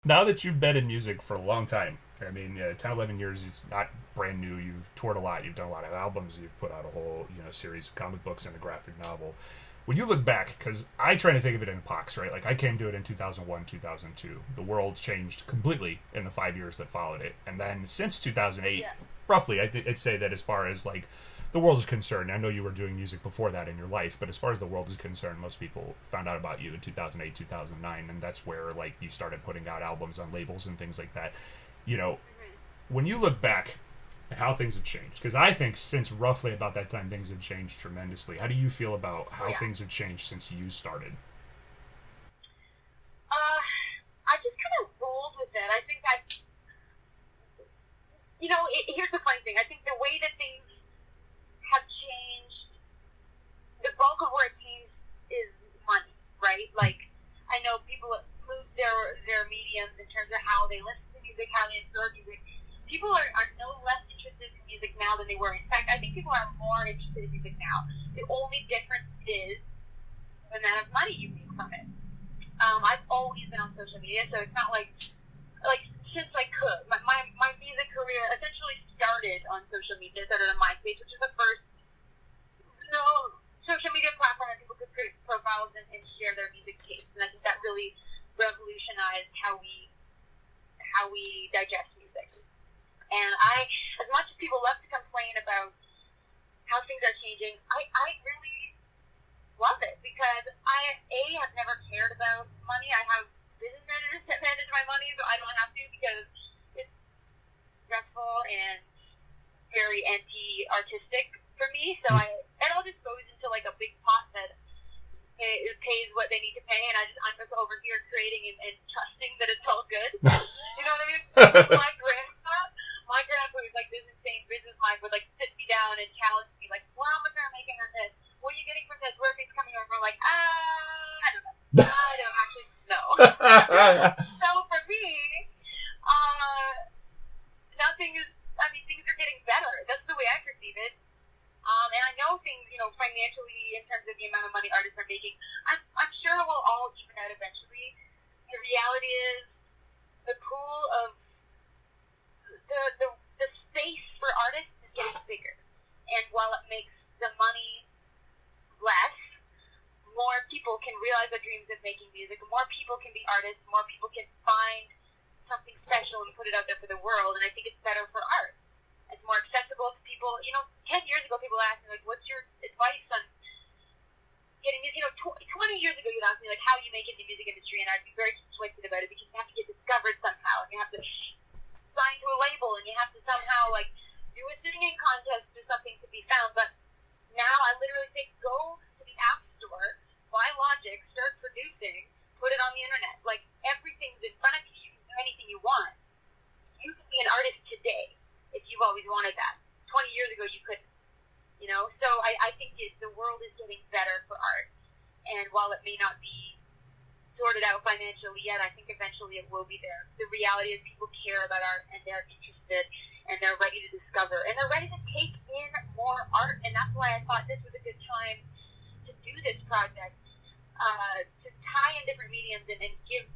Now that you've been in music for a long time, I mean, 10, 11 years, it's not brand new. You've toured a lot. You've done a lot of albums. You've put out a whole, series of comic books and a graphic novel. When you look back, because I try to think of it in epochs, right? Like, I came to it in 2001, 2002. The world changed completely in the 5 years that followed it. And then since 2008, Yeah. roughly, I'd say that as far as, like, the world is concerned, I know you were doing music before that in your life, but as far as the world is concerned, most people found out about you in 2008, 2009, and that's where, like, you started putting out albums on labels and things like that. You know, Hmm. when you look back at how things have changed, because I think since roughly about that time things have changed tremendously. How do you feel about Oh how yeah. things have changed since you started? Uh, I just kind of rolled with it. I think here's the funny thing. I think the way that things have changed, the bulk of where it changed is money, right? Like, I know people move their mediums in terms of how they listen to music, how they absorb music. People are no less interested in music now than they were. In fact, I think people are more interested in music now. The only difference is the amount of money you make from it. I've always been on social media, so it's not like since I could. My music career essentially started on social media. It started on MySpace, which is the first social media platform where people could create profiles and share their music tapes. And I think that really revolutionized how we digest music. And as much as people love to complain about how things are changing, I really love it because I have never cared about money. I have business managers that manage my money, so I don't have to because it's stressful and very anti-artistic for me. So it all just goes into like a big pot that it pays what they need to pay, and I'm just over here creating and trusting that it's all good. You know what I mean? My grandpa was like this insane business mind would like sit me down and challenge me like, well, how much am I making on this? What are you getting from this? Where are things coming over? I'm like, I don't know. I don't actually know. So for me, nothing is. I mean, things are getting better. That's the way I perceive it. And I know things, financially in terms of the amount of money artists are making. I'm sure it will all even out eventually. The reality is, the pool of the space for artists is getting bigger, and while it makes the money less, more people can realize their dreams of making music. More people can be artists. More people can find something special and put it out there for the world. And I think it's better for art. It's more accessible to people. 10 years ago, people asked me, like, what's your advice on getting music? 20 years ago, you'd ask me, like, how you make it in the music industry, and I'd be very conflicted about it because you have to get discovered somehow, and you have to sign to a label, and you have to somehow, like, do a singing contest or something to be found. But now I literally say, go to the App Store, buy Logic, start producing, put it on the internet. Like, everything's in front of you. You can do anything you want. You can be an artist today if you've always wanted that. 20 years ago, you couldn't. So I think the world is getting better for art. And while it may not be sorted out financially yet, I think eventually it will be there. The reality is people care about art, and they're interested, and they're ready to discover, and they're ready to take in more art. And that's why I thought this was a good time to do this project, to tie in different mediums and give